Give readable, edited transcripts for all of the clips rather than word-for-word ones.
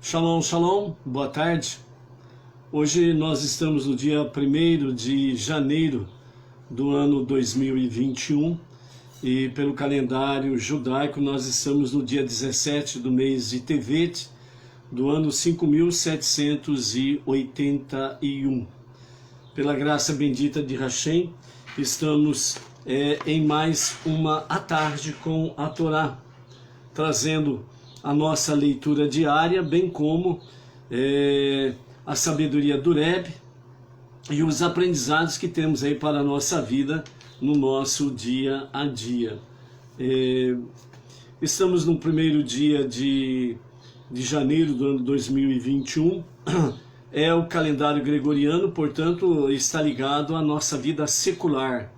Shalom, shalom, boa tarde. Hoje nós estamos no dia 1º de janeiro do ano 2021 e pelo calendário judaico nós estamos no dia 17 do mês de Tevet do ano 5781. Pela graça bendita de Hashem, estamos em mais uma à tarde com a Torá, trazendo a nossa leitura diária, bem como a sabedoria do Rebbe e os aprendizados que temos aí para a nossa vida no nosso dia a dia. Estamos no primeiro dia de janeiro do ano 2021, é o calendário gregoriano, portanto está ligado à nossa vida secular,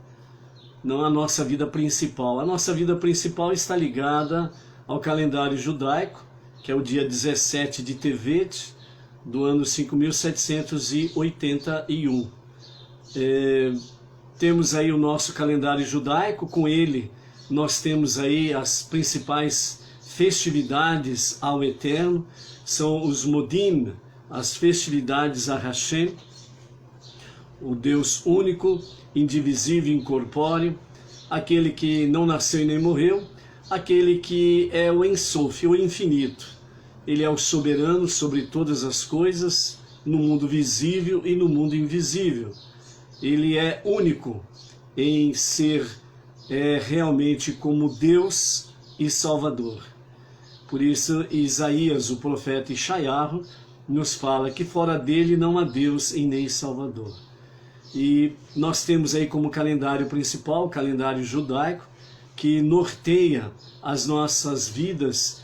não à nossa vida principal. A nossa vida principal está ligada ao calendário judaico, que é o dia 17 de Tevet, do ano 5781. Temos aí o nosso calendário judaico, com ele nós temos aí as principais festividades ao Eterno, são os Modim, as festividades a Hashem, o Deus único, indivisível e incorpóreo, aquele que não nasceu e nem morreu, aquele que é o Ensof, o infinito. Ele é o soberano sobre todas as coisas, no mundo visível e no mundo invisível. Ele é único em ser realmente como Deus e Salvador. Por isso, Isaías, o profeta Ishayahu, nos fala que fora dele não há Deus e nem Salvador. E nós temos aí como calendário principal, o calendário judaico, que norteia as nossas vidas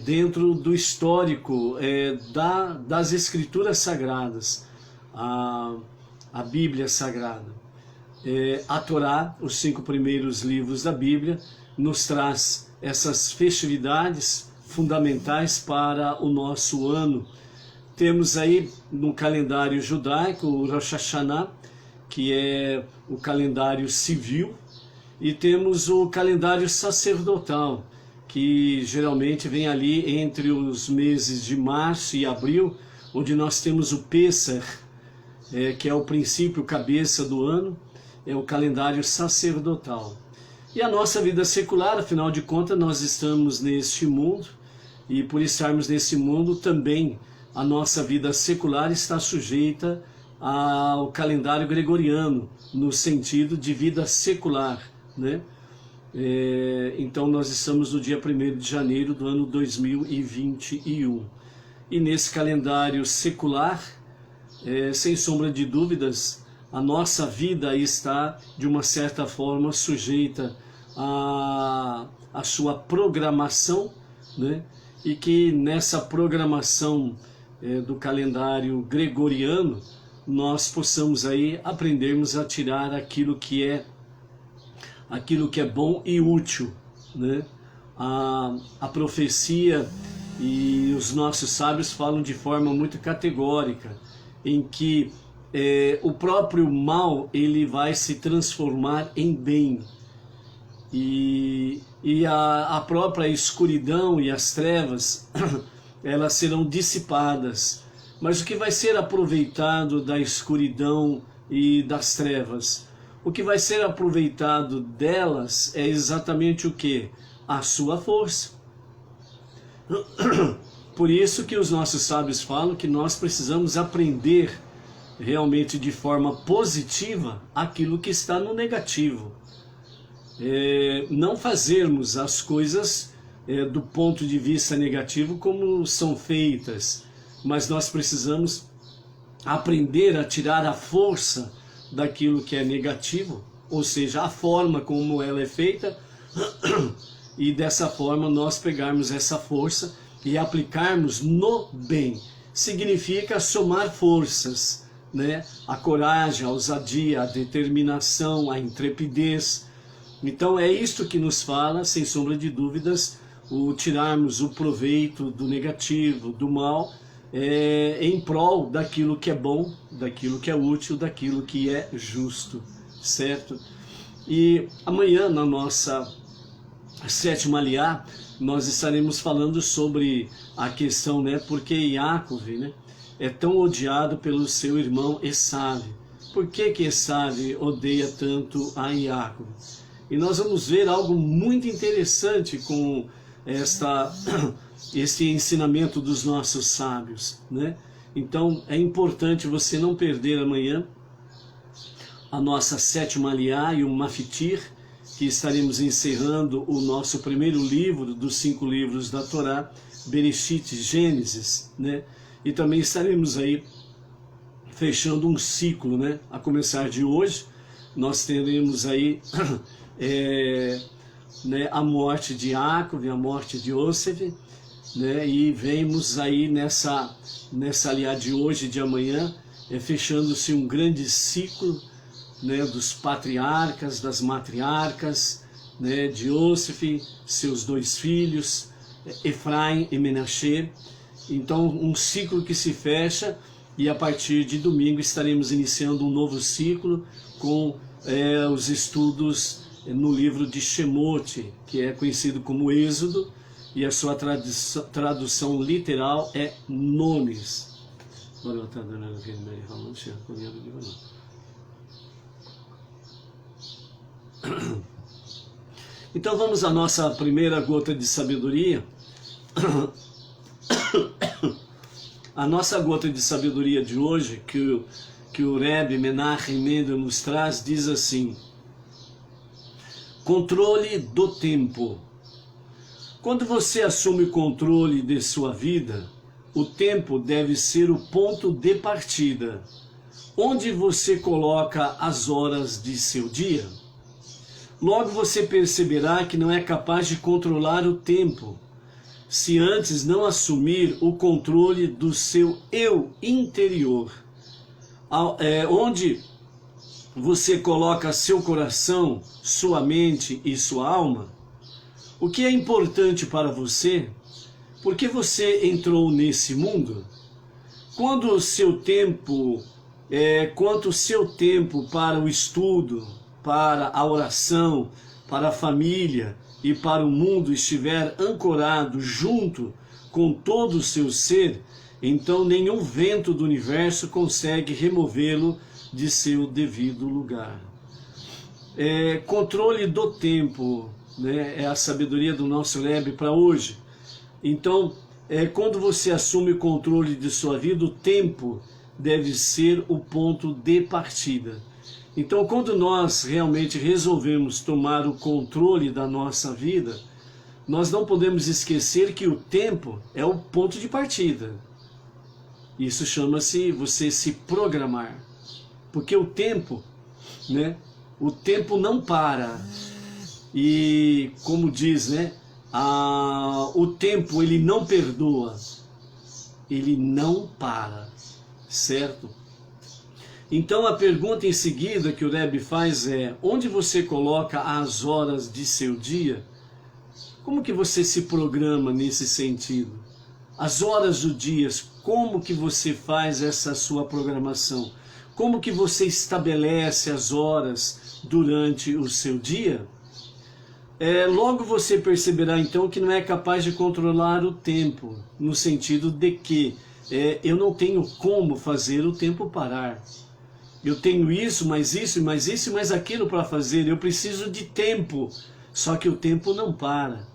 dentro do histórico das escrituras sagradas, a Bíblia Sagrada. A Torá, os 5 primeiros livros da Bíblia, nos traz essas festividades fundamentais para o nosso ano. Temos aí no calendário judaico o Rosh Hashanah, que é o calendário civil, e temos o calendário sacerdotal, que geralmente vem ali entre os meses de março e abril, onde nós temos o Pessah, que é o princípio, cabeça do ano, é o calendário sacerdotal. E a nossa vida secular, afinal de contas, nós estamos neste mundo, e por estarmos nesse mundo também a nossa vida secular está sujeita ao calendário gregoriano, no sentido de vida secular, né? Então nós estamos no dia 1º de janeiro do ano 2021. E nesse calendário secular, sem sombra de dúvidas, a nossa vida está, de uma certa forma, sujeita à sua programação, né? E que nessa programação do calendário gregoriano, nós possamos aí aprendermos a tirar aquilo que é bom e útil, né? A profecia e os nossos sábios falam de forma muito categórica, em que o próprio mal ele vai se transformar em bem, e a própria escuridão e as trevas elas serão dissipadas. Mas o que vai ser aproveitado da escuridão e das trevas? O que vai ser aproveitado delas é exatamente o que? A sua força. Por isso que os nossos sábios falam que nós precisamos aprender realmente de forma positiva aquilo que está no negativo. Não fazermos as coisas do ponto de vista negativo como são feitas, mas nós precisamos aprender a tirar a força daquilo que é negativo, ou seja, a forma como ela é feita, e dessa forma nós pegarmos essa força e aplicarmos no bem. Significa somar forças, né? A coragem, a ousadia, a determinação, a intrepidez. Então é isto que nos fala, sem sombra de dúvidas, o tirarmos o proveito do negativo, do mal, em prol daquilo que é bom, daquilo que é útil, daquilo que é justo, certo? E amanhã, na nossa sétima aliá, nós estaremos falando sobre a questão, né, porque Yaakov, né, é tão odiado pelo seu irmão Esav. Por que Esav odeia tanto a Yaakov? E nós vamos ver algo muito interessante com esse ensinamento dos nossos sábios, né? Então é importante você não perder amanhã a nossa 7ª Aliá e o Mafitir, que estaremos encerrando o nosso primeiro livro dos 5 livros da Torá, Bereshit, Gênesis, né? E também estaremos aí fechando um ciclo, né? A começar de hoje, nós teremos aí né, a morte de Yaakov, a morte de Yosef, né? E vemos aí nessa aliá de hoje e de amanhã, fechando-se um grande ciclo, né, dos patriarcas, das matriarcas, né, de Yosef, seus 2 filhos, Efraim e Menashe. Então um ciclo que se fecha, e a partir de domingo estaremos iniciando um novo ciclo com os estudos no livro de Shemot, que é conhecido como Êxodo, e a sua tradução literal é nomes. Então vamos à nossa primeira gota de sabedoria. A nossa gota de sabedoria de hoje, que o Rebbe Menachem Mendel nos traz, diz assim: controle do tempo. Quando você assume o controle de sua vida, o tempo deve ser o ponto de partida, onde você coloca as horas de seu dia. Logo você perceberá que não é capaz de controlar o tempo, se antes não assumir o controle do seu eu interior, onde você coloca seu coração, sua mente e sua alma. O que é importante para você? Por que você entrou nesse mundo? Quanto o seu tempo para o estudo, para a oração, para a família e para o mundo estiver ancorado junto com todo o seu ser, então nenhum vento do universo consegue removê-lo de seu devido lugar. Controle do tempo, né, é a sabedoria do nosso Rebbe para hoje. Então, quando você assume o controle de sua vida, o tempo deve ser o ponto de partida. Então, quando nós realmente resolvemos tomar o controle da nossa vida, nós não podemos esquecer que o tempo é o ponto de partida. Isso chama-se você se programar. Porque o tempo, né, o tempo não para. E como diz, né, o tempo ele não perdoa, ele não para, certo? Então a pergunta em seguida que o Rebbe faz é: onde você coloca as horas de seu dia? Como que você se programa nesse sentido? As horas do dia, como que você faz essa sua programação? Como que você estabelece as horas durante o seu dia? Logo você perceberá então que não é capaz de controlar o tempo, no sentido de que eu não tenho como fazer o tempo parar. Eu tenho isso, mais isso, mais isso, mais aquilo para fazer. Eu preciso de tempo, só que o tempo não para.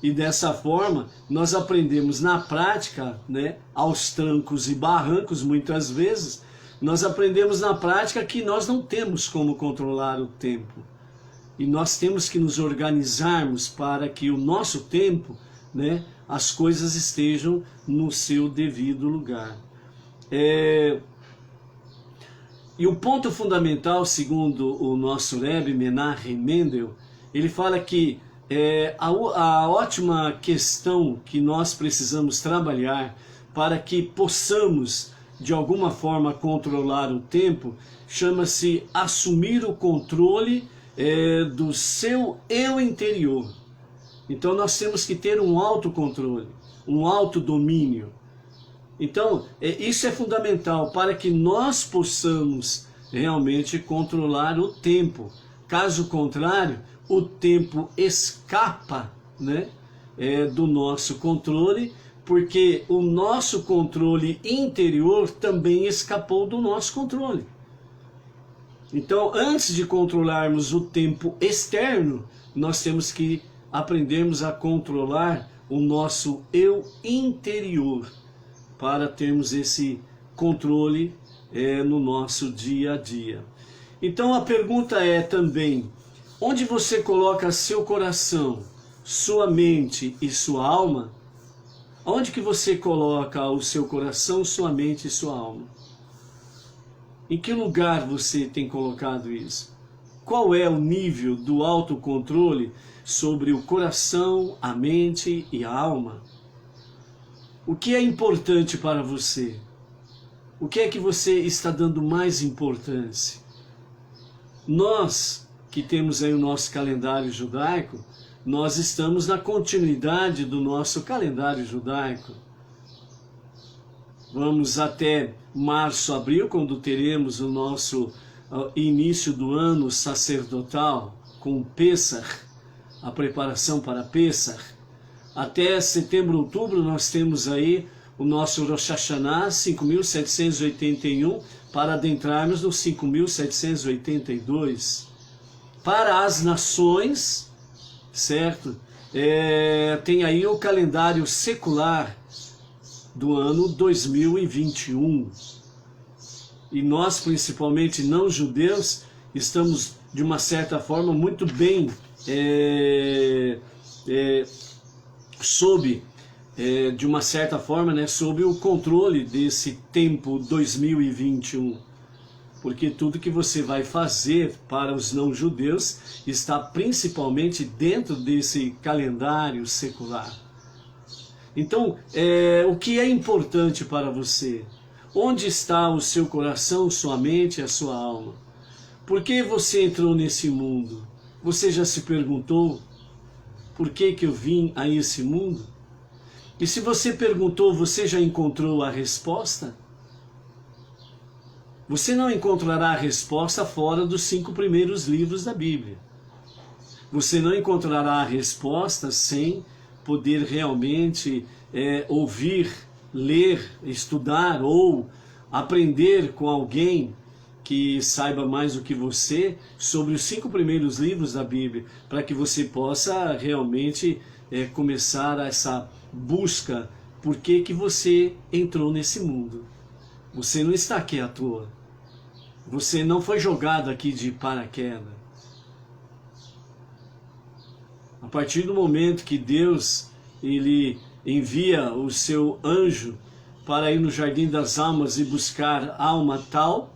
E dessa forma nós aprendemos na prática, né, aos trancos e barrancos muitas vezes, nós aprendemos na prática que nós não temos como controlar o tempo. E nós temos que nos organizarmos para que o nosso tempo, né, as coisas estejam no seu devido lugar. E o ponto fundamental, segundo o nosso Rebbe Menachem Mendel, ele fala que a ótima questão que nós precisamos trabalhar para que possamos de alguma forma controlar o tempo, chama-se assumir o controle do seu eu interior. Então nós temos que ter um autocontrole, um autodomínio. Então isso é fundamental para que nós possamos realmente controlar o tempo. Caso contrário, o tempo escapa, né, do nosso controle, porque o nosso controle interior também escapou do nosso controle. Então, antes de controlarmos o tempo externo, nós temos que aprendermos a controlar o nosso eu interior, para termos esse controle no nosso dia a dia. Então a pergunta é também, onde você coloca seu coração, sua mente e sua alma? Onde que você coloca o seu coração, sua mente e sua alma? Em que lugar você tem colocado isso? Qual é o nível do autocontrole sobre o coração, a mente e a alma? O que é importante para você? O que é que você está dando mais importância? Nós, que temos aí o nosso calendário judaico, nós estamos na continuidade do nosso calendário judaico. Vamos até março, abril, quando teremos o nosso início do ano sacerdotal, com Pêssar, a preparação para Pêssar. Até setembro, outubro, nós temos aí o nosso Rosh Hashanah 5.781, para adentrarmos no 5.782. Para as nações, certo? Tem aí o calendário secular do ano 2021. E nós, principalmente não judeus, estamos de uma certa forma muito bem sob o controle desse tempo 2021. Porque tudo que você vai fazer para os não-judeus está principalmente dentro desse calendário secular. Então, o que é importante para você? Onde está o seu coração, sua mente e a sua alma? Por que você entrou nesse mundo? Você já se perguntou por que eu vim a esse mundo? E se você perguntou, você já encontrou a resposta? Você não encontrará a resposta fora dos 5 primeiros livros da Bíblia. Você não encontrará a resposta sem poder realmente ouvir, ler, estudar ou aprender com alguém que saiba mais do que você sobre os 5 primeiros livros da Bíblia, para que você possa realmente começar essa busca. Por que você entrou nesse mundo? Você não está aqui à toa. Você não foi jogado aqui de paraquedas. A partir do momento que Deus ele envia o seu anjo para ir no Jardim das Almas e buscar alma tal,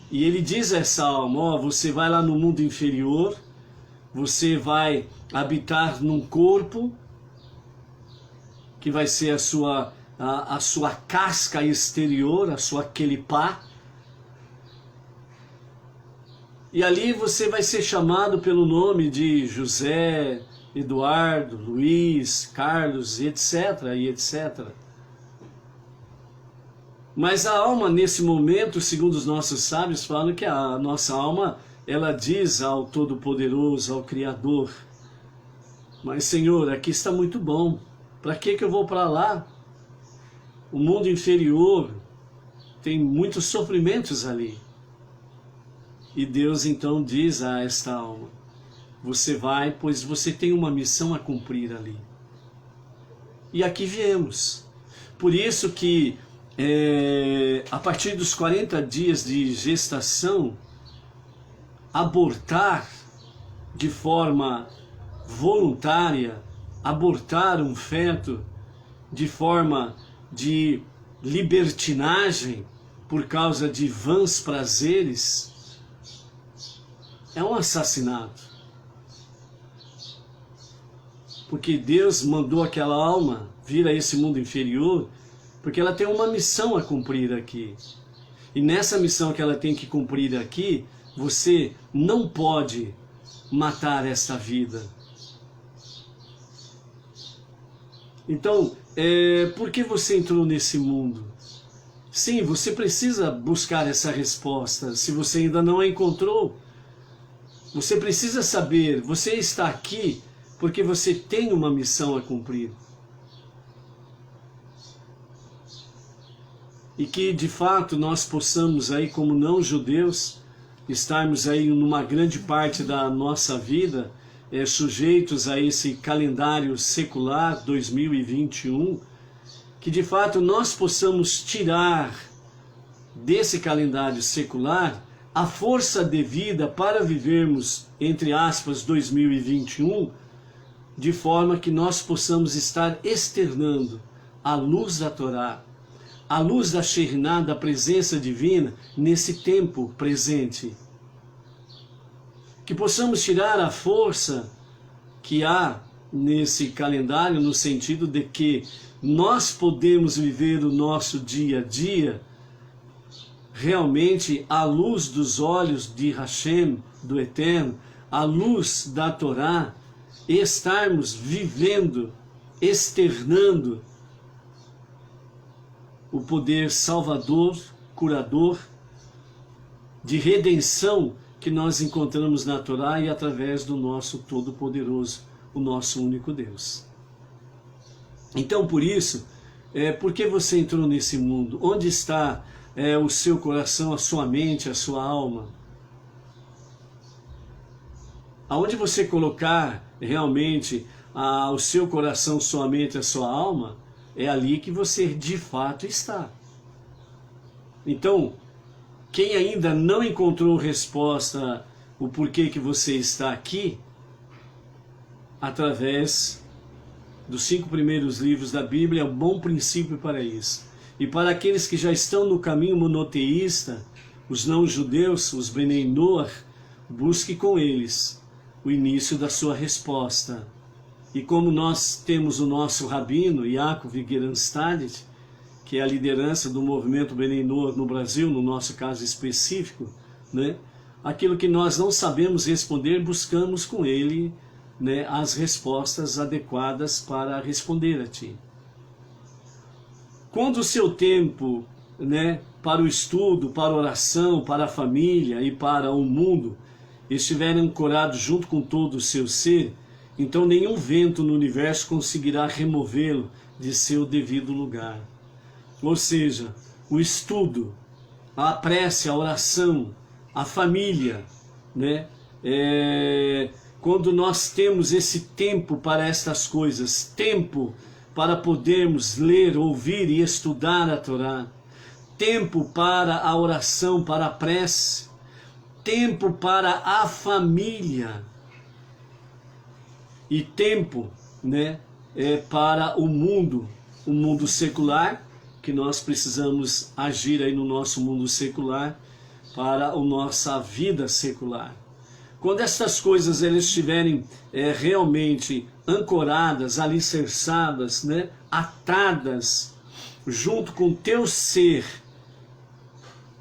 e ele diz a essa alma, você vai lá no mundo inferior, você vai habitar num corpo, que vai ser a sua casca exterior, a sua kelipá, e ali você vai ser chamado pelo nome de José, Eduardo, Luiz, Carlos, etc. e etc. Mas a alma, nesse momento, segundo os nossos sábios, falam que a nossa alma, ela diz ao Todo-Poderoso, ao Criador, mas Senhor, aqui está muito bom, para que eu vou para lá? O mundo inferior tem muitos sofrimentos ali. E Deus então diz a esta alma, você vai, pois você tem uma missão a cumprir ali. E aqui viemos. Por isso que a partir dos 40 dias de gestação, abortar de forma voluntária, abortar um feto de forma de libertinagem por causa de vãs prazeres, é um assassinato. Porque Deus mandou aquela alma vir a esse mundo inferior, porque ela tem uma missão a cumprir aqui. E nessa missão que ela tem que cumprir aqui, você não pode matar esta vida. Então, por que você entrou nesse mundo? Sim, você precisa buscar essa resposta. Se você ainda não a encontrou, você precisa saber, você está aqui porque você tem uma missão a cumprir. E que de fato nós possamos aí, como não judeus, estarmos aí numa grande parte da nossa vida sujeitos a esse calendário secular 2021, que de fato nós possamos tirar desse calendário secular a força devida para vivermos, entre aspas, 2021, de forma que nós possamos estar externando a luz da Torá, a luz da Shekhinah, da presença divina, nesse tempo presente. Que possamos tirar a força que há nesse calendário, no sentido de que nós podemos viver o nosso dia a dia realmente à luz dos olhos de Hashem, do Eterno, à luz da Torá, e estarmos vivendo, externando o poder salvador, curador, de redenção que nós encontramos na Torá e através do nosso Todo-Poderoso, o nosso único Deus. Então, por isso, por que você entrou nesse mundo? Onde está o seu coração, a sua mente, a sua alma? Aonde você colocar realmente o seu coração, sua mente, a sua alma, é ali que você de fato está. Então, quem ainda não encontrou resposta, o porquê que você está aqui, através dos 5 primeiros livros da Bíblia, é um bom princípio para isso. E para aqueles que já estão no caminho monoteísta, os não-judeus, os Benei Noach, busque com eles o início da sua resposta. E como nós temos o nosso rabino, Yaakov Geranstadit, que é a liderança do movimento Benei Noach no Brasil, no nosso caso específico, né? Aquilo que nós não sabemos responder, buscamos com ele, né, as respostas adequadas para responder a ti. Quando o seu tempo, né, para o estudo, para a oração, para a família e para o mundo estiver ancorado junto com todo o seu ser, então nenhum vento no universo conseguirá removê-lo de seu devido lugar. Ou seja, o estudo, a prece, a oração, a família, né? Quando nós temos esse tempo para estas coisas, tempo para podermos ler, ouvir e estudar a Torá, tempo para a oração, para a prece, tempo para a família e tempo, né, para o mundo secular, que nós precisamos agir aí no nosso mundo secular para a nossa vida secular. Quando estas coisas elas estiverem realmente ancoradas, alicerçadas, né, atadas, junto com o teu ser,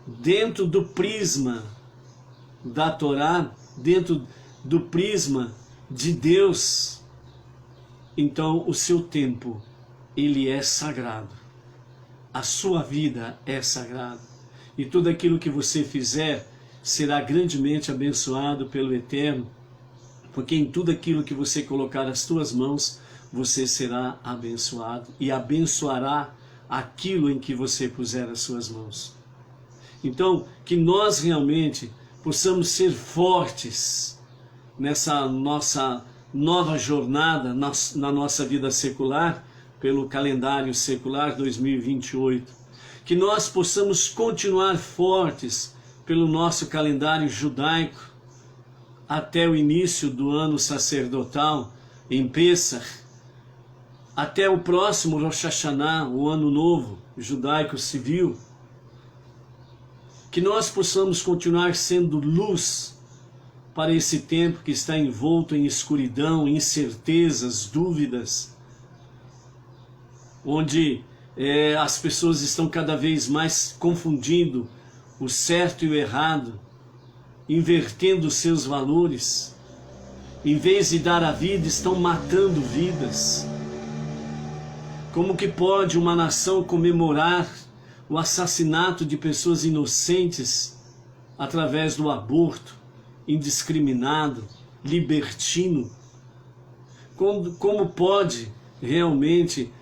dentro do prisma da Torá, dentro do prisma de Deus, então o seu tempo, ele é sagrado. A sua vida é sagrada. E tudo aquilo que você fizer será grandemente abençoado pelo Eterno, porque em tudo aquilo que você colocar as tuas mãos, você será abençoado e abençoará aquilo em que você puser as suas mãos. Então, que nós realmente possamos ser fortes nessa nossa nova jornada, na nossa vida secular, pelo calendário secular 2028. Que nós possamos continuar fortes pelo nosso calendário judaico até o início do ano sacerdotal, em Pessach, até o próximo Rosh Hashanah, o ano novo judaico civil. Que nós possamos continuar sendo luz para esse tempo que está envolto em escuridão, incertezas, dúvidas, onde as pessoas estão cada vez mais confundindo o certo e o errado, invertendo os seus valores. Em vez de dar a vida, estão matando vidas. Como que pode uma nação comemorar o assassinato de pessoas inocentes através do aborto indiscriminado, libertino? Como pode realmente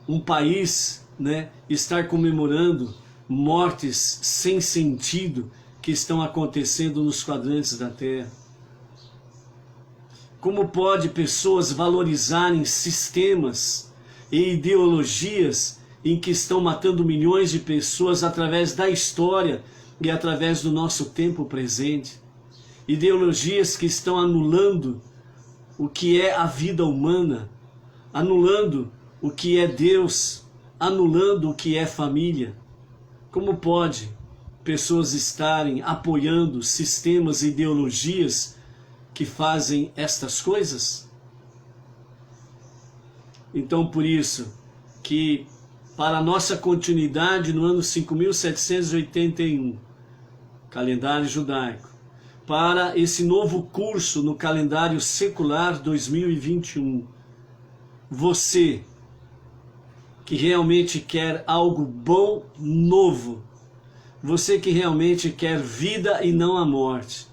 um país, né, estar comemorando mortes sem sentido que estão acontecendo nos quadrantes da Terra? Como pode pessoas valorizarem sistemas e ideologias em que estão matando milhões de pessoas através da história e através do nosso tempo presente? Ideologias que estão anulando o que é a vida humana, anulando o que é Deus, anulando o que é família. Como pode pessoas estarem apoiando sistemas e ideologias que fazem estas coisas? Então, por isso que para a nossa continuidade no ano 5781, calendário judaico, para esse novo curso no calendário secular 2021, você que realmente quer algo bom, novo, você que realmente quer vida e não a morte,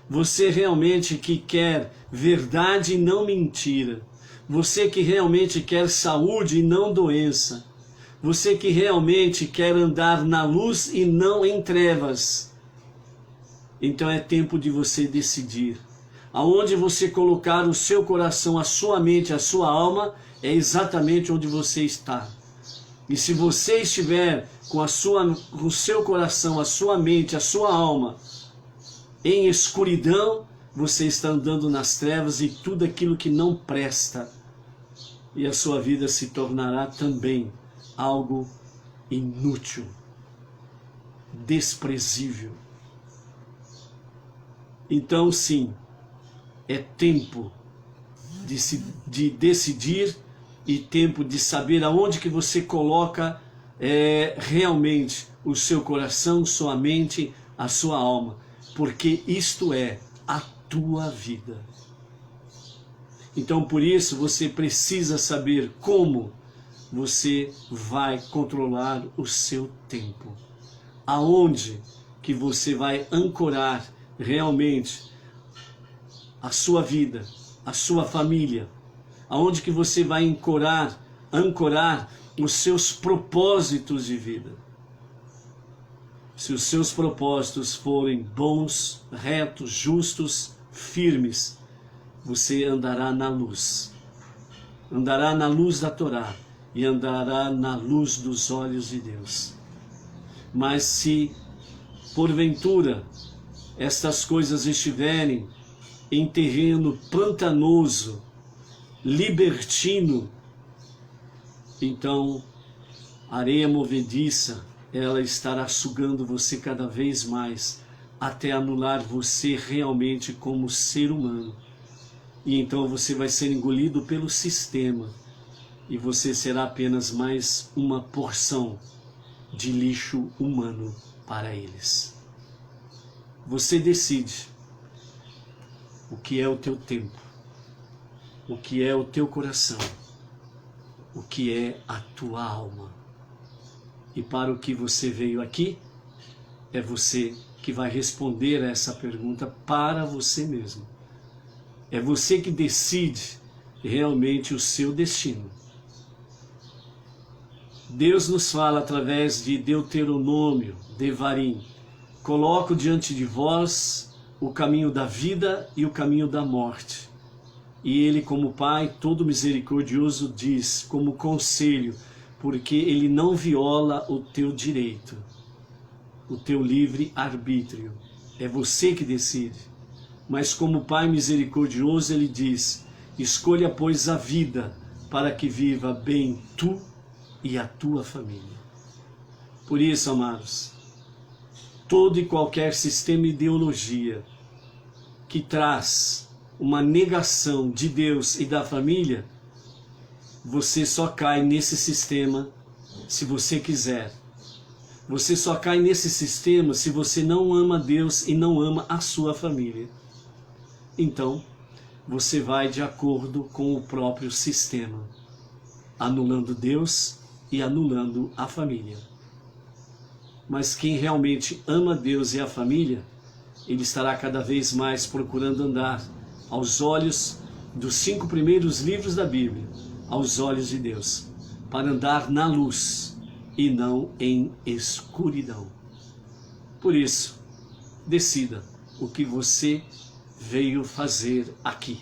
você realmente que quer verdade e não mentira, você que realmente quer saúde e não doença, você que realmente quer andar na luz e não em trevas, então é tempo de você decidir. Aonde você colocar o seu coração, a sua mente, a sua alma, é exatamente onde você está. E se você estiver com o seu coração, a sua mente, a sua alma em escuridão, você está andando nas trevas e tudo aquilo que não presta. E a sua vida se tornará também algo inútil, desprezível. Então, sim, é tempo de decidir e tempo de saber aonde que você coloca realmente o seu coração, sua mente, a sua alma, porque isto é a tua vida. Então, por isso, você precisa saber como você vai controlar o seu tempo. Aonde que você vai ancorar realmente a sua vida, a sua família, aonde que você vai ancorar os seus propósitos de vida. Se os seus propósitos forem bons, retos, justos, firmes, você andará na luz da Torá e andará na luz dos olhos de Deus. Mas se porventura estas coisas estiverem em terreno pantanoso, libertino, então a areia movediça, ela estará sugando você cada vez mais, até anular você realmente como ser humano. E então você vai ser engolido pelo sistema, e você será apenas mais uma porção de lixo humano para eles. Você decide o que é o teu tempo, o que é o teu coração, o que é a tua alma. E para o que você veio aqui, é você que vai responder a essa pergunta para você mesmo. É você que decide realmente o seu destino. Deus nos fala através de Deuteronômio, Devarim: coloco diante de vós o caminho da vida e o caminho da morte. E Ele, como Pai todo misericordioso, diz como conselho, porque Ele não viola o teu direito, o teu livre arbítrio. É você que decide. Mas como Pai misericordioso, Ele diz: escolha, pois, a vida, para que viva bem tu e a tua família. Por isso, amados, todo e qualquer sistema e ideologia que traz uma negação de Deus e da família, você só cai nesse sistema se você quiser. Você só cai nesse sistema se você não ama Deus e não ama a sua família. Então, você vai de acordo com o próprio sistema, anulando Deus e anulando a família. Mas quem realmente ama Deus e a família, ele estará cada vez mais procurando andar aos olhos dos 5 primeiros livros da Bíblia, aos olhos de Deus, para andar na luz e não em escuridão. Por isso, decida o que você veio fazer aqui.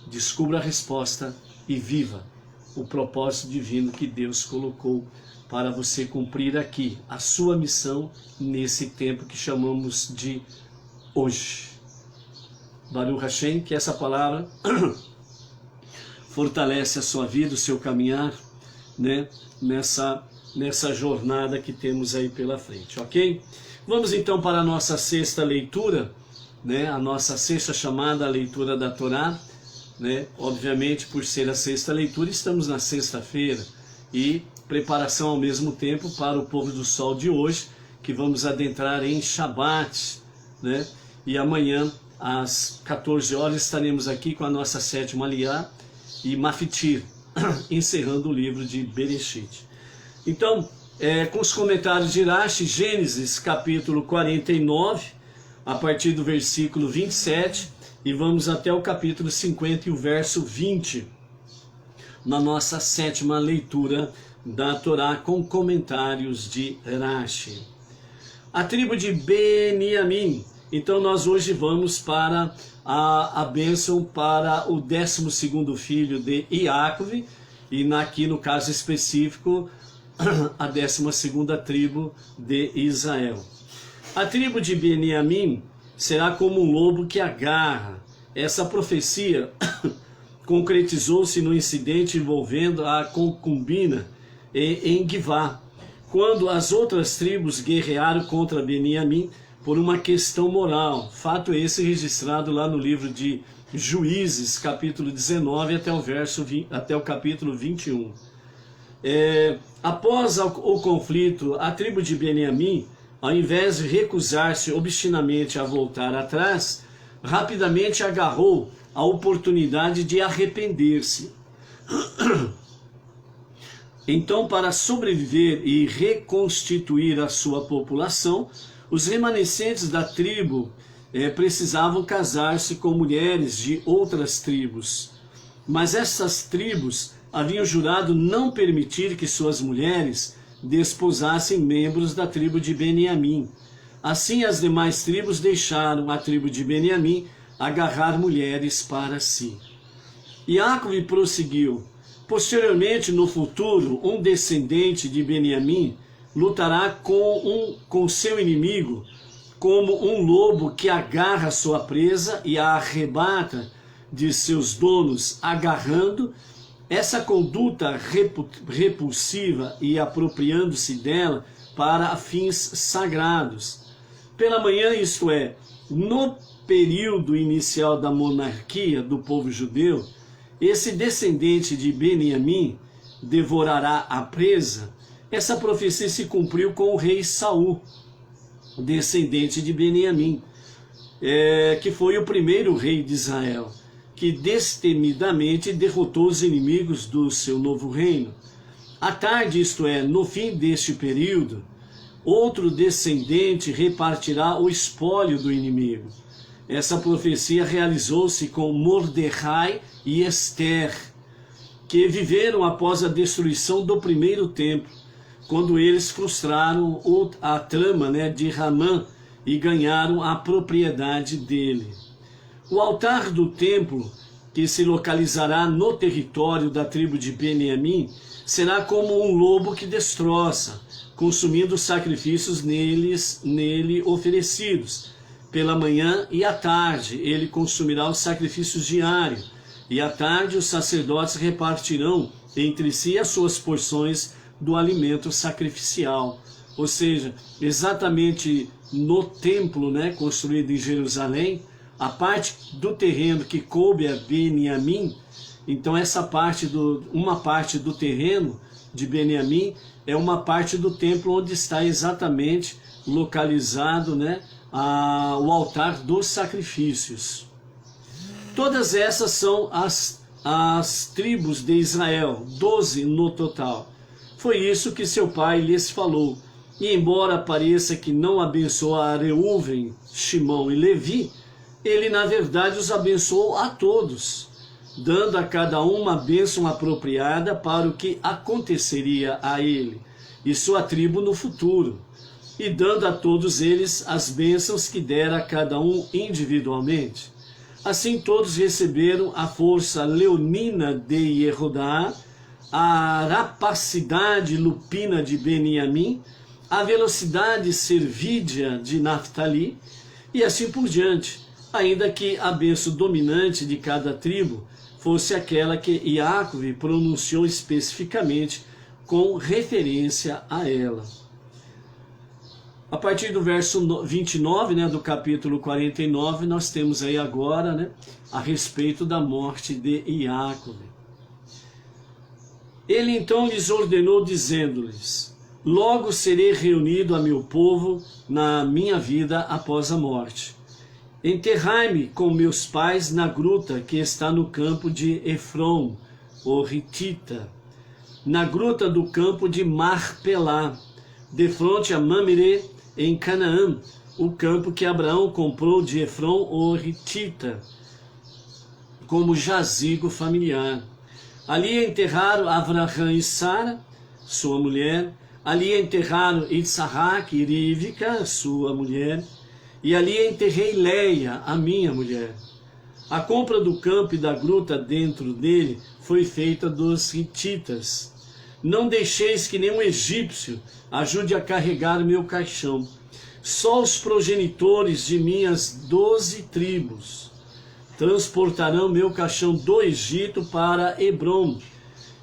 Descubra a resposta e viva o propósito divino que Deus colocou para você cumprir aqui a sua missão nesse tempo que chamamos de hoje. Baruch Hashem, que essa palavra fortalece a sua vida, o seu caminhar, né, nessa jornada que temos aí pela frente, ok? Vamos então para a nossa sexta leitura, né, a nossa sexta chamada, a leitura da Torá, né? Obviamente, por ser a sexta leitura, estamos na sexta-feira e preparação ao mesmo tempo para o pôr do sol de hoje, que vamos adentrar em Shabat, né? E amanhã, às 14 horas, estaremos aqui com a nossa sétima Aliyá e Mafitir, encerrando o livro de Bereshit. Então, com os comentários de Rashi, Gênesis capítulo 49, a partir do versículo 27, e vamos até o capítulo 50 e o verso 20, na nossa sétima leitura da Torá, com comentários de Rashi. A tribo de Beniamim. Então nós hoje vamos para a bênção para o 12º filho de Iacove, e aqui no caso específico, a 12ª tribo de Israel. A tribo de Beniamim será como um lobo que agarra. Essa profecia concretizou-se no incidente envolvendo a concubina em Givá, quando as outras tribos guerrearam contra Beniamim por uma questão moral. Fato esse registrado lá no livro de Juízes, capítulo 19, até o capítulo 21. Após o conflito, a tribo de Beniamim, ao invés de recusar-se obstinamente a voltar atrás, rapidamente agarrou a oportunidade de arrepender-se. Então, para sobreviver e reconstituir a sua população, os remanescentes da tribo precisavam casar-se com mulheres de outras tribos. Mas essas tribos haviam jurado não permitir que suas mulheres desposassem membros da tribo de Beniamim. Assim, as demais tribos deixaram a tribo de Beniamim agarrar mulheres para si. Iacove prosseguiu: posteriormente, no futuro, um descendente de Beniamim lutará com seu inimigo, como um lobo que agarra sua presa e a arrebata de seus donos, agarrando. Essa conduta repulsiva e apropriando-se dela para fins sagrados. Pela manhã, isto é, no período inicial da monarquia do povo judeu, esse descendente de Beniamim devorará a presa. Essa profecia se cumpriu com o rei Saul, descendente de Beniamim, que foi o primeiro rei de Israel, que destemidamente derrotou os inimigos do seu novo reino. À tarde, isto é, no fim deste período, outro descendente repartirá o espólio do inimigo. Essa profecia realizou-se com Mordecai e Esther, que viveram após a destruição do primeiro templo, quando eles frustraram a trama de Ramã e ganharam a propriedade dele. O altar do templo, que se localizará no território da tribo de Beniamim, será como um lobo que destroça, consumindo os sacrifícios nele oferecidos. Pela manhã e à tarde ele consumirá os sacrifícios diários, e à tarde os sacerdotes repartirão entre si as suas porções do alimento sacrificial. Ou seja, exatamente no templo construído em Jerusalém, a parte do terreno que coube a Beniamim, então uma parte do terreno de Beniamim é uma parte do templo onde está exatamente localizado o altar dos sacrifícios. Todas essas são as tribos de Israel, 12 no total. Foi isso que seu pai lhes falou: E embora pareça que não abençoou a Reuven, Shimão e Levi, ele na verdade os abençoou a todos, dando a cada um uma bênção apropriada para o que aconteceria a ele e sua tribo no futuro, e dando a todos eles as bênçãos que dera a cada um individualmente. Assim todos receberam a força leonina de Yehudá, a rapacidade lupina de Beniamim, a velocidade servídea de Naftali, e assim por diante, ainda que a bênção dominante de cada tribo fosse aquela que Iacove pronunciou especificamente com referência a ela. A partir do verso 29, do capítulo 49, nós temos aí agora, a respeito da morte de Iacove. Ele então lhes ordenou, dizendo-lhes: logo serei reunido a meu povo na minha vida após a morte. Enterrai-me com meus pais na gruta que está no campo de Efron, o Hitita, na gruta do campo de Marpelá, defronte a Mamre, em Canaã, o campo que Abraão comprou de Efron, o Hitita, como jazigo familiar. Ali enterraram Avraham e Sara, sua mulher. Ali enterraram Issahac e Rívica, sua mulher. E ali enterrei Leia, a minha mulher. A compra do campo e da gruta dentro dele foi feita dos hititas. Não deixeis que nenhum egípcio ajude a carregar meu caixão. Só os progenitores de minhas 12 tribos transportarão meu caixão do Egito para Hebrom.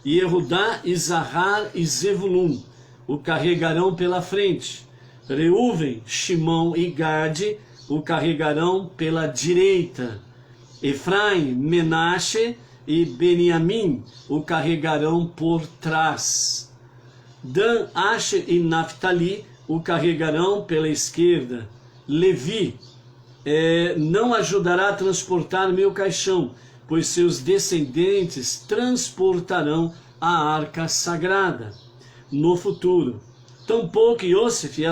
E Yehudá, Isahar e Zevulun o carregarão pela frente. Reuven, Shimão e Gade o carregarão pela direita. Efraim, Menashe e Beniamim o carregarão por trás. Dan, Asher e Naftali o carregarão pela esquerda. Levi não ajudará a transportar meu caixão, pois seus descendentes transportarão a arca sagrada no futuro. Tampouco Iosef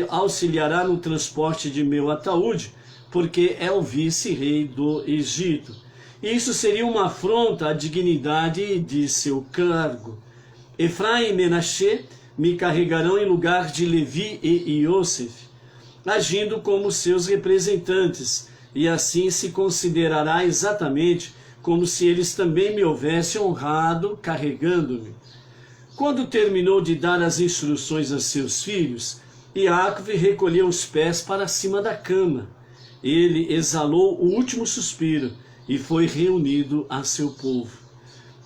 auxiliará no transporte de meu ataúde, porque é o vice-rei do Egito. Isso seria uma afronta à dignidade de seu cargo. Efraim e Menashe me carregarão em lugar de Levi e Iosef, agindo como seus representantes, e assim se considerará exatamente como se eles também me houvessem honrado carregando-me. Quando terminou de dar as instruções a seus filhos, Iacove recolheu os pés para cima da cama. Ele exalou o último suspiro e foi reunido a seu povo.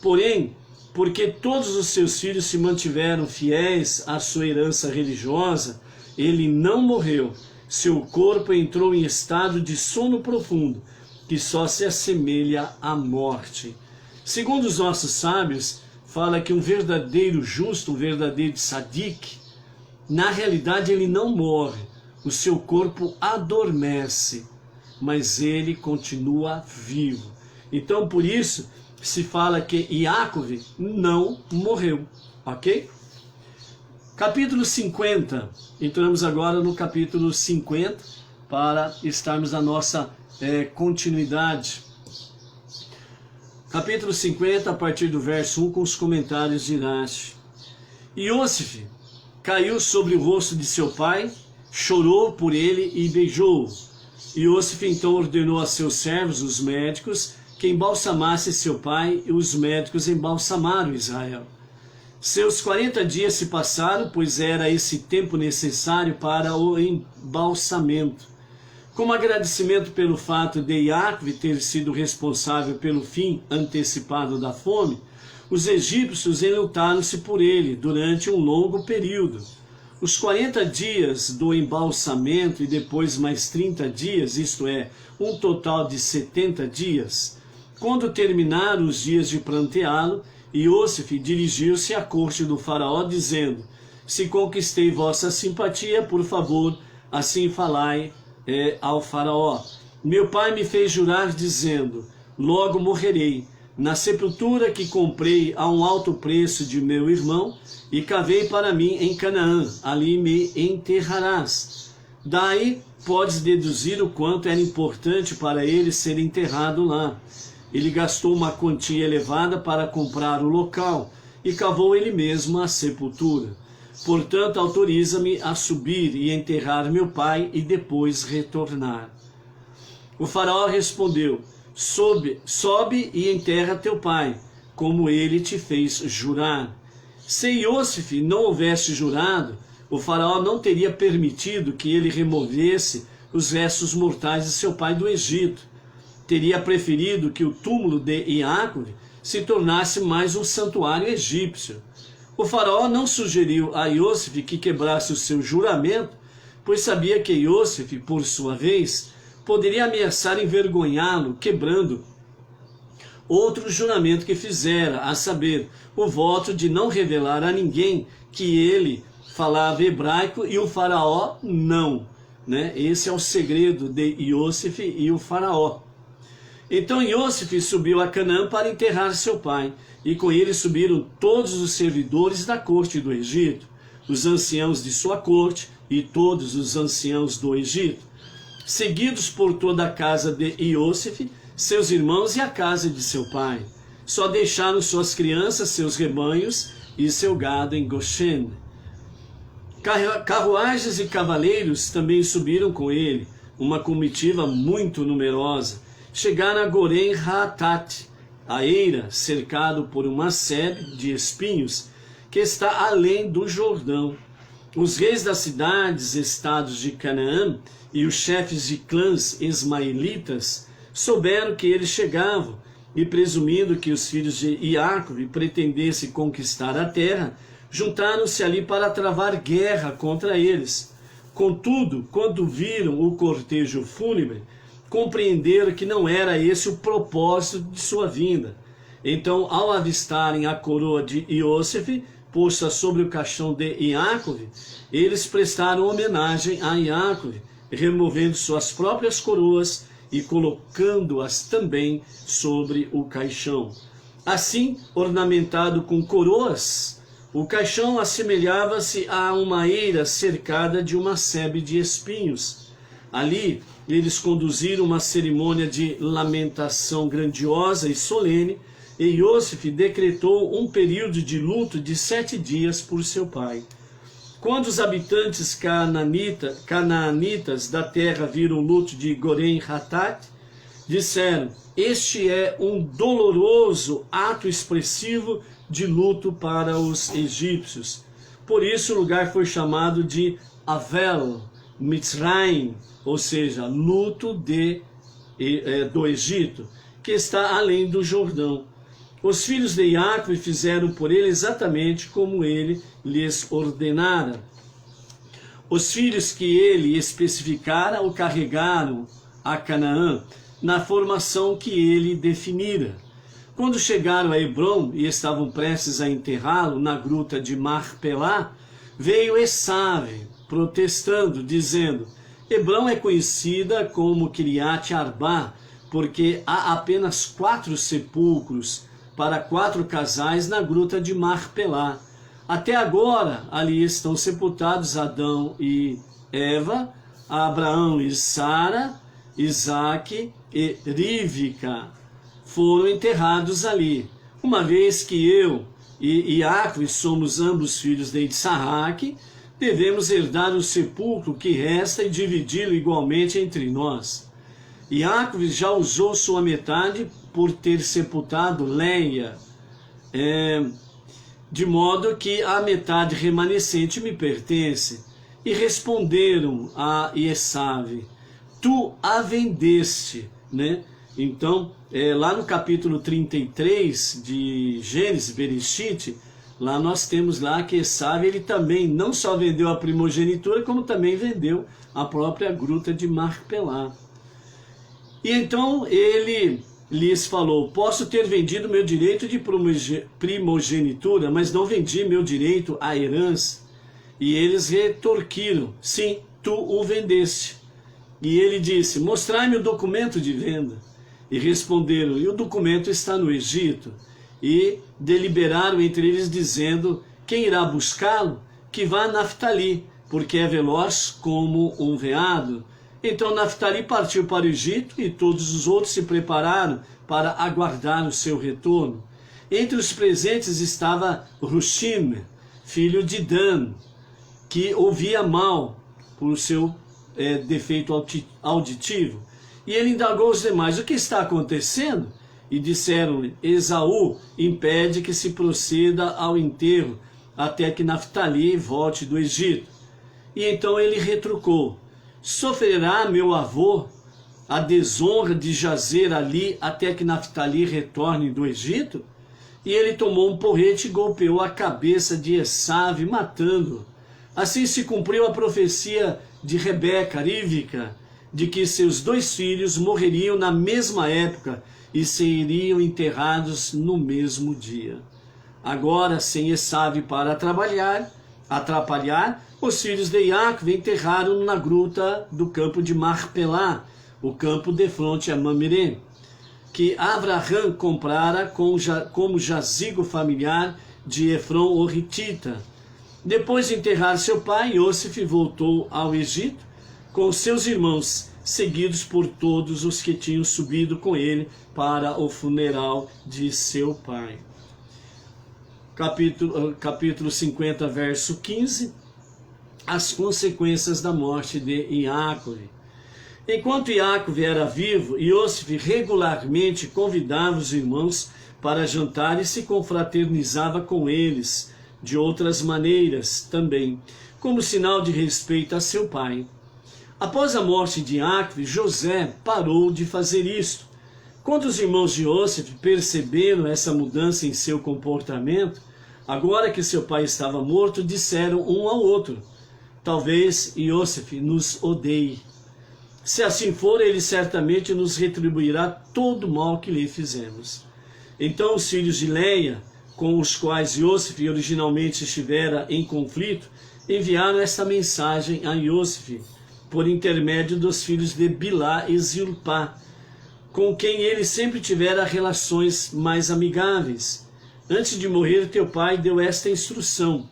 Porém, porque todos os seus filhos se mantiveram fiéis à sua herança religiosa, ele não morreu. Seu corpo entrou em estado de sono profundo, que só se assemelha à morte. Segundo os nossos sábios, fala que um verdadeiro justo, um verdadeiro tzadik, na realidade ele não morre, o seu corpo adormece, mas ele continua vivo. Então por isso se fala que Iacove não morreu, ok? Capítulo 50, entramos agora no capítulo 50 para estarmos na nossa continuidade. Capítulo 50, a partir do verso 1, com os comentários de Rashi. Iosif caiu sobre o rosto de seu pai, chorou por ele e beijou-o. Iosif então ordenou a seus servos, os médicos, que embalsamassem seu pai, e os médicos embalsamaram Israel. Seus 40 dias se passaram, pois era esse tempo necessário para o embalsamento. Como agradecimento pelo fato de Iacove ter sido responsável pelo fim antecipado da fome, os egípcios enlutaram-se por ele durante um longo período. Os 40 dias do embalsamento e depois mais 30 dias, isto é, um total de 70 dias. Quando terminaram os dias de pranteá-lo, Iosif dirigiu-se à corte do faraó, dizendo: se conquistei vossa simpatia, por favor, assim falai ao faraó. Meu pai me fez jurar, dizendo: logo morrerei, na sepultura que comprei a um alto preço de meu irmão, e cavei para mim em Canaã, ali me enterrarás. Daí podes deduzir o quanto era importante para ele ser enterrado lá. Ele gastou uma quantia elevada para comprar o local, e cavou ele mesmo a sepultura. Portanto, autoriza-me a subir e enterrar meu pai e depois retornar. O faraó respondeu: sobe e enterra teu pai, como ele te fez jurar. Se Iosif não houvesse jurado, o faraó não teria permitido que ele removesse os restos mortais de seu pai do Egito. Teria preferido que o túmulo de Iacov se tornasse mais um santuário egípcio. O faraó não sugeriu a Iosif que quebrasse o seu juramento, pois sabia que Iosif, por sua vez, poderia ameaçar envergonhá-lo, quebrando outro juramento que fizera, a saber, o voto de não revelar a ninguém que ele falava hebraico e o faraó não. Esse é o segredo de Iosif e o faraó. Então Iosif subiu a Canaã para enterrar seu pai, e com ele subiram todos os servidores da corte do Egito, os anciãos de sua corte e todos os anciãos do Egito, seguidos por toda a casa de Iosif, seus irmãos e a casa de seu pai. Só deixaram suas crianças, seus rebanhos e seu gado em Goshen. Carruagens e cavaleiros também subiram com ele, uma comitiva muito numerosa. Chegaram a Gorém Haatat, a eira, cercado por uma sebe de espinhos, que está além do Jordão. Os reis das cidades, estados de Canaã, e os chefes de clãs ismaelitas souberam que eles chegavam, e presumindo que os filhos de Iacov pretendessem conquistar a terra, juntaram-se ali para travar guerra contra eles. Contudo, quando viram o cortejo fúnebre, compreenderam que não era esse o propósito de sua vinda. Então, ao avistarem a coroa de Iosif, posta sobre o caixão de Iacov, eles prestaram homenagem a Iacov, removendo suas próprias coroas e colocando-as também sobre o caixão. Assim, ornamentado com coroas, o caixão assemelhava-se a uma eira cercada de uma sebe de espinhos. Ali, eles conduziram uma cerimônia de lamentação grandiosa e solene, e Iosif decretou um período de luto de 7 dias por seu pai. Quando os habitantes canaanitas da terra viram o luto de Gorém Haatat, disseram: este é um doloroso ato expressivo de luto para os egípcios. Por isso o lugar foi chamado de Avel Mitzraim, ou seja, luto do Egito, que está além do Jordão. Os filhos de Iacov fizeram por ele exatamente como ele lhes ordenara. Os filhos que ele especificara o carregaram a Canaã na formação que ele definira. Quando chegaram a Hebrom e estavam prestes a enterrá-lo na gruta de Marpelá, veio Esave protestando, dizendo: Hebrom é conhecida como Kiriat Arba, porque há apenas 4 sepulcros para 4 casais na gruta de Marpelá. Até agora ali estão sepultados Adão e Eva, Abraão e Sara, Isaque e Rívica. Foram enterrados ali. Uma vez que eu e Iacov somos ambos filhos de Issaque, devemos herdar o sepulcro que resta e dividi-lo igualmente entre nós. Iacov já usou sua metade por ter sepultado Leia, de modo que a metade remanescente me pertence. E responderam a Esave: tu a vendeste, Então, lá no capítulo 33 de Gênesis, Bereshit, lá nós temos lá que Esave, ele também não só vendeu a primogenitura, como também vendeu a própria gruta de Marpelá. E então ele lhes falou: posso ter vendido meu direito de primogenitura, mas não vendi meu direito à herança. E eles retorquiram: sim, tu o vendeste. E ele disse: mostrai-me o documento de venda. E responderam, e o documento está no Egito. E deliberaram entre eles, dizendo, quem irá buscá-lo? Que vá a Naftali, porque é veloz como um veado. Então Naftali partiu para o Egito, e todos os outros se prepararam para aguardar o seu retorno. Entre os presentes estava Hushim, filho de Dan, que ouvia mal por seu defeito auditivo. E ele indagou os demais, o que está acontecendo? E disseram-lhe, Esaú impede que se proceda ao enterro, até que Naftali volte do Egito. E então ele retrucou, sofrerá meu avô a desonra de jazer ali até que Naftali retorne do Egito? E ele tomou um porrete e golpeou a cabeça de Esaú, matando-o. Assim se cumpriu a profecia de Rebeca, Rívica, de que seus 2 filhos morreriam na mesma época e seriam enterrados no mesmo dia. Agora, sem Esaú para atrapalhar, os filhos de Jacob enterraram na gruta do campo de Marpelá, o campo de fronte a Mamre, que Abraham comprara como jazigo familiar de Efron o Hitita. Depois de enterrar seu pai, Iosif voltou ao Egito com seus irmãos, seguidos por todos os que tinham subido com ele para o funeral de seu pai. Capítulo 50, verso 15. As consequências da morte de Jacob. Enquanto Jacob era vivo, Iosif regularmente convidava os irmãos para jantar e se confraternizava com eles, de outras maneiras também, como sinal de respeito a seu pai. Após a morte de Jacob, José parou de fazer isto. Quando os irmãos de Iosif perceberam essa mudança em seu comportamento, agora que seu pai estava morto, disseram um ao outro, talvez Iosif nos odeie. Se assim for, ele certamente nos retribuirá todo o mal que lhe fizemos. Então os filhos de Leia, com os quais Iosif originalmente estivera em conflito, enviaram esta mensagem a Iosif, por intermédio dos filhos de Bilá e Zilpá, com quem ele sempre tivera relações mais amigáveis. Antes de morrer, teu pai deu esta instrução.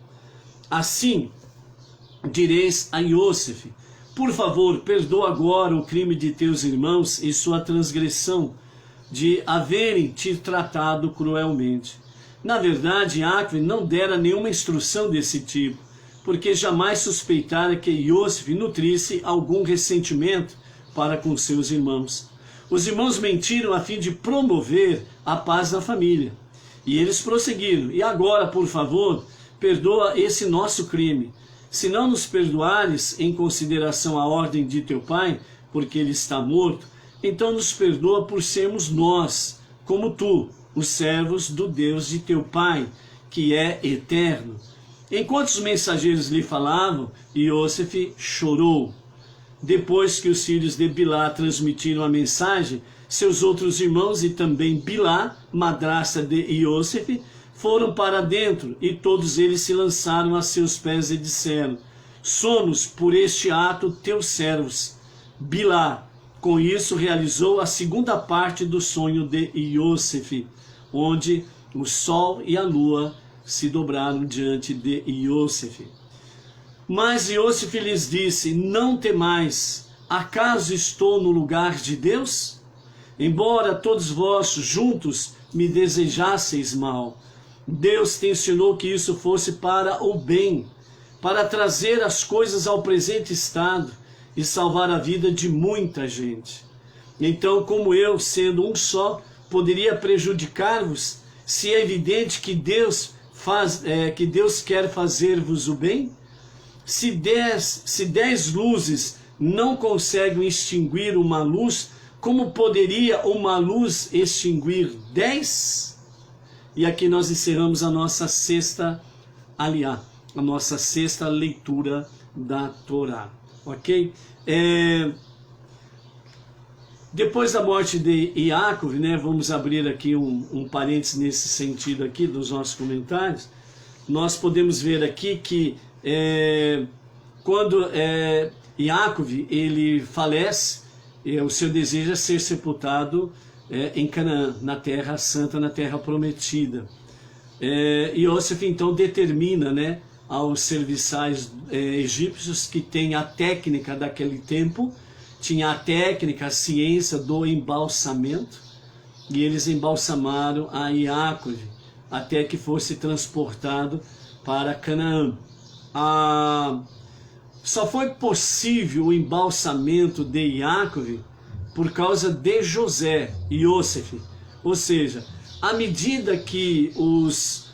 Assim, direis a Iosif, por favor, perdoa agora o crime de teus irmãos e sua transgressão, de haverem te tratado cruelmente. Na verdade, Jacob não dera nenhuma instrução desse tipo, porque jamais suspeitara que Iosif nutrisse algum ressentimento para com seus irmãos. Os irmãos mentiram a fim de promover a paz na família. E eles prosseguiram, e agora, por favor, perdoa esse nosso crime. Se não nos perdoares em consideração à ordem de teu pai, porque ele está morto, então nos perdoa por sermos nós, como tu, os servos do Deus de teu pai, que é eterno. Enquanto os mensageiros lhe falavam, Iosif chorou. Depois que os filhos de Bilá transmitiram a mensagem, seus outros irmãos e também Bilá, madrasta de Iosif, foram para dentro, e todos eles se lançaram a seus pés e disseram, somos por este ato teus servos. Bilá, com isso, realizou a segunda parte do sonho de Iosif, onde o sol e a lua se dobraram diante de Iosif. Mas Iosif lhes disse, não temais, acaso estou no lugar de Deus? Embora todos vós juntos me desejasseis mal, Deus tensionou que isso fosse para o bem, para trazer as coisas ao presente estado e salvar a vida de muita gente. Então, como eu, sendo um só, poderia prejudicar-vos, se é evidente que Deus quer fazer-vos o bem? Se 10 luzes não conseguem extinguir uma luz, como poderia uma luz extinguir 10? E aqui nós encerramos a nossa sexta aliá, a nossa sexta leitura da Torá, ok? Depois da morte de Jacob, né, vamos abrir aqui um parênteses nesse sentido aqui dos nossos comentários, nós podemos ver aqui que quando Jacob ele falece, o seu desejo é ser sepultado em Canaã, na Terra Santa, na Terra Prometida. Iosef então determina, né, aos serviçais egípcios que tem a técnica daquele tempo, tinha a técnica, a ciência do embalsamento, e eles embalsamaram a Iacov até que fosse transportado para Canaã. Só foi possível o embalsamento de Iacov por causa de José, Iosef. Ou seja, à medida que os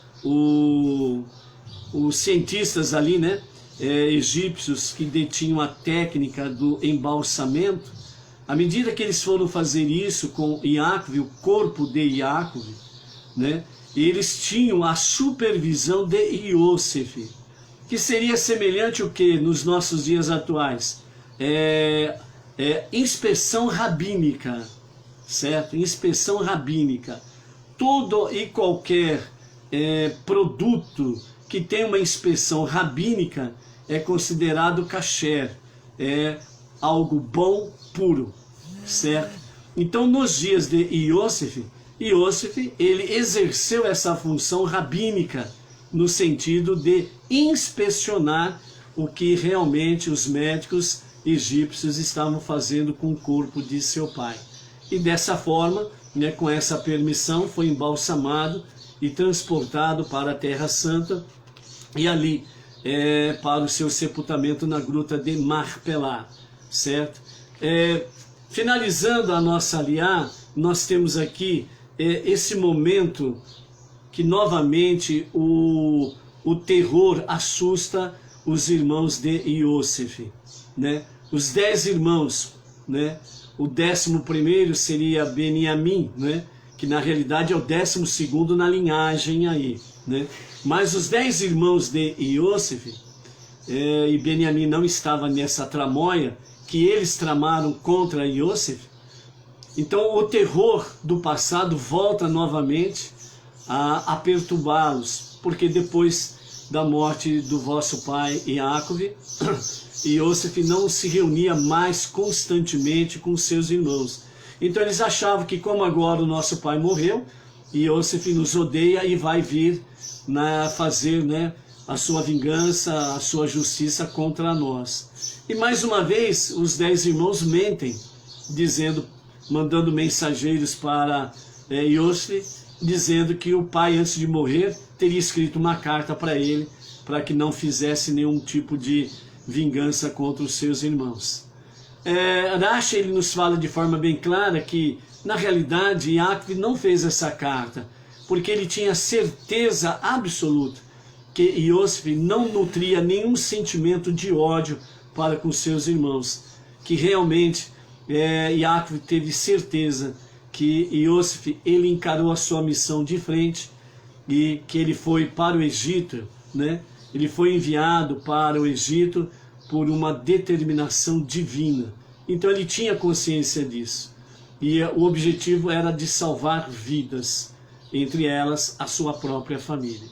cientistas ali, né, egípcios que detinham a técnica do embalsamento, à medida que eles foram fazer isso com Iacov, o corpo de Iacov, né, eles tinham a supervisão de Iosef, que seria semelhante o que nos nossos dias atuais? Inspeção rabínica, certo? Inspeção rabínica. Todo e qualquer produto que tem uma inspeção rabínica é considerado kasher, é algo bom, puro, certo? Então, nos dias de Iosef, ele exerceu essa função rabínica no sentido de inspecionar o que realmente os médicos egípcios estavam fazendo com o corpo de seu pai. E dessa forma, né, com essa permissão, foi embalsamado e transportado para a Terra Santa e ali para o seu sepultamento na gruta de Marpelá, certo? Finalizando a nossa aliá, nós temos aqui esse momento que novamente o terror assusta os irmãos de Iosef, né? Os 10 irmãos, né? O 11º seria Beniamim, né? Que na realidade é o 12º na linhagem aí, né? Mas os 10 irmãos de Iosef, e Beniamim não estava nessa tramóia, que eles tramaram contra Iosef. Então o terror do passado volta novamente a perturbá-los, porque depois da morte do vosso pai Iacov, Iosef não se reunia mais constantemente com seus irmãos. Então eles achavam que, como agora o nosso pai morreu, Iosef nos odeia e vai vir fazer, né, a sua vingança, a sua justiça contra nós. E mais uma vez os 10 irmãos mentem, mandando mensageiros para Iosef, dizendo que o pai, antes de morrer, teria escrito uma carta para ele, para que não fizesse nenhum tipo de vingança contra os seus irmãos. Rashi, ele nos fala de forma bem clara que, na realidade, Iacov não fez essa carta, porque ele tinha certeza absoluta que Iosef não nutria nenhum sentimento de ódio para com seus irmãos, que realmente Iacov teve certeza que Iosef, ele encarou a sua missão de frente e que ele foi para o Egito, né? Ele foi enviado para o Egito por uma determinação divina. Então ele tinha consciência disso. E o objetivo era de salvar vidas, entre elas a sua própria família.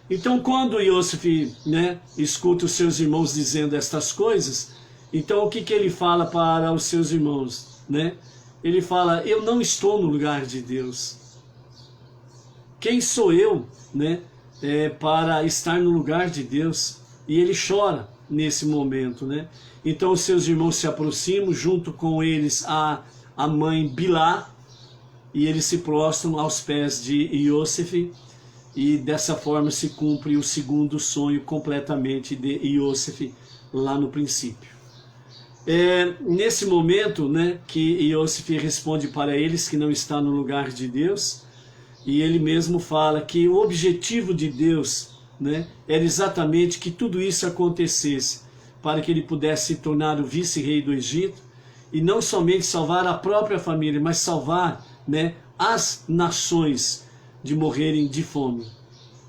Então quando Iosef, né, escuta os seus irmãos dizendo estas coisas, então o que ele fala para os seus irmãos, né? Ele fala: eu não estou no lugar de Deus. Quem sou eu, né, para estar no lugar de Deus? E ele chora nesse momento, né? Então os seus irmãos se aproximam, junto com eles a mãe Bilá, e eles se prostram aos pés de Iosef, e dessa forma se cumpre o segundo sonho completamente de Iosef lá no princípio. Nesse momento, né, que Iosef responde para eles que não está no lugar de Deus, e ele mesmo fala que o objetivo de Deus, né, era exatamente que tudo isso acontecesse, para que ele pudesse se tornar o vice-rei do Egito, e não somente salvar a própria família, mas salvar, né, as nações de morrerem de fome.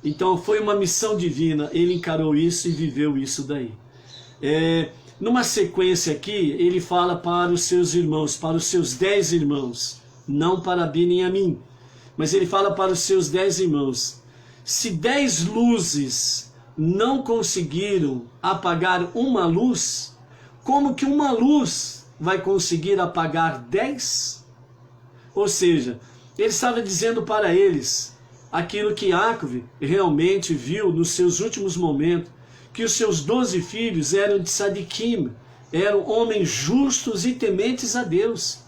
Então foi uma missão divina, ele encarou isso e viveu isso daí. Numa sequência aqui, ele fala para os seus irmãos, para os seus 10 irmãos, não para Beniamim, mas ele fala para os seus 10 irmãos: se 10 luzes não conseguiram apagar uma luz, como que uma luz vai conseguir apagar 10? Ou seja, ele estava dizendo para eles aquilo que Iacov realmente viu nos seus últimos momentos, que os seus 12 filhos eram de Sadiquim, eram homens justos e tementes a Deus,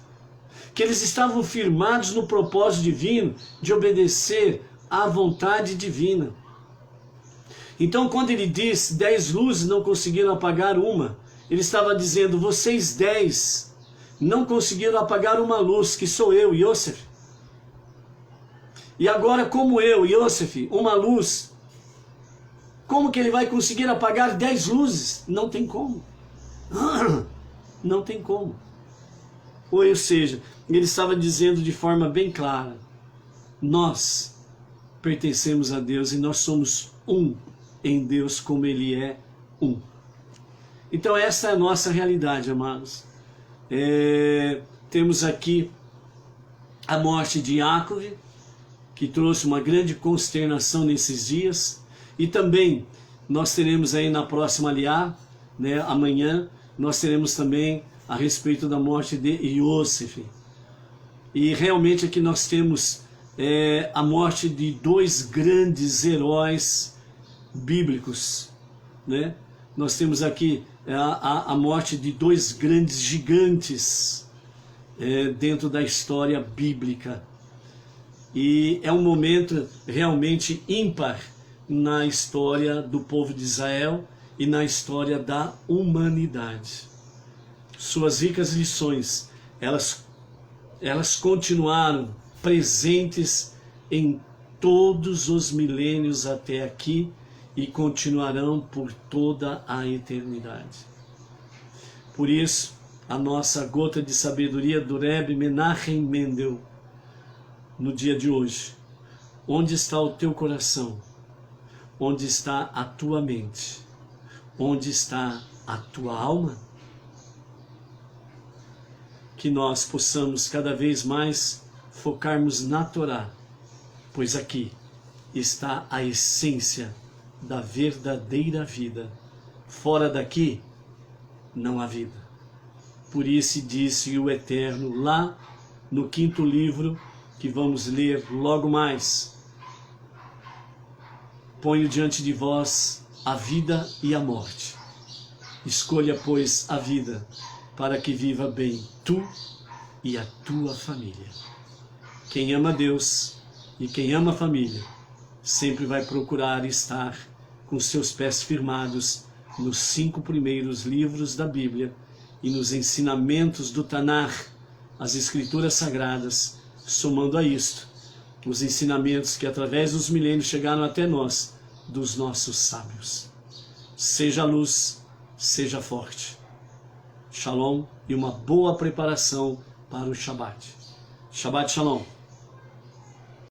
que eles estavam firmados no propósito divino de obedecer à vontade divina. Então, quando ele diz 10 luzes não conseguiram apagar uma, ele estava dizendo, vocês 10 não conseguiram apagar uma luz, que sou eu, Yosef. E agora, como eu, Yosef, uma luz, como que ele vai conseguir apagar 10 luzes? Não tem como. Não tem como. Ou seja, ele estava dizendo de forma bem clara, nós pertencemos a Deus e nós somos um em Deus como Ele é um. Então essa é a nossa realidade, amados. Temos aqui a morte de Iacov, que trouxe uma grande consternação nesses dias, e também nós teremos aí na próxima Liá, né, amanhã, nós teremos também a respeito da morte de Yosef. E realmente aqui nós temos a morte de 2 grandes heróis bíblicos, né? Nós temos aqui a morte de 2 grandes gigantes dentro da história bíblica. E é um momento realmente ímpar na história do povo de Israel e na história da humanidade. Suas ricas lições, elas continuaram presentes em todos os milênios até aqui e continuarão por toda a eternidade. Por isso, a nossa gota de sabedoria do Rebbe Menachem Mendel, no dia de hoje, onde está o teu coração? Onde está a tua mente? Onde está a tua alma? Que nós possamos cada vez mais focarmos na Torá, pois aqui está a essência da verdadeira vida. Fora daqui não há vida. Por isso disse o Eterno lá no 5º livro, que vamos ler logo mais: ponho diante de vós a vida e a morte. Escolha, pois, a vida, para que viva bem tu e a tua família. Quem ama Deus e quem ama a família, sempre vai procurar estar com seus pés firmados nos 5 primeiros livros da Bíblia e nos ensinamentos do Tanar, as Escrituras Sagradas, somando a isto os ensinamentos que através dos milênios chegaram até nós, dos nossos sábios. Seja luz, seja forte. Shalom e uma boa preparação para o Shabbat. Shabbat Shalom.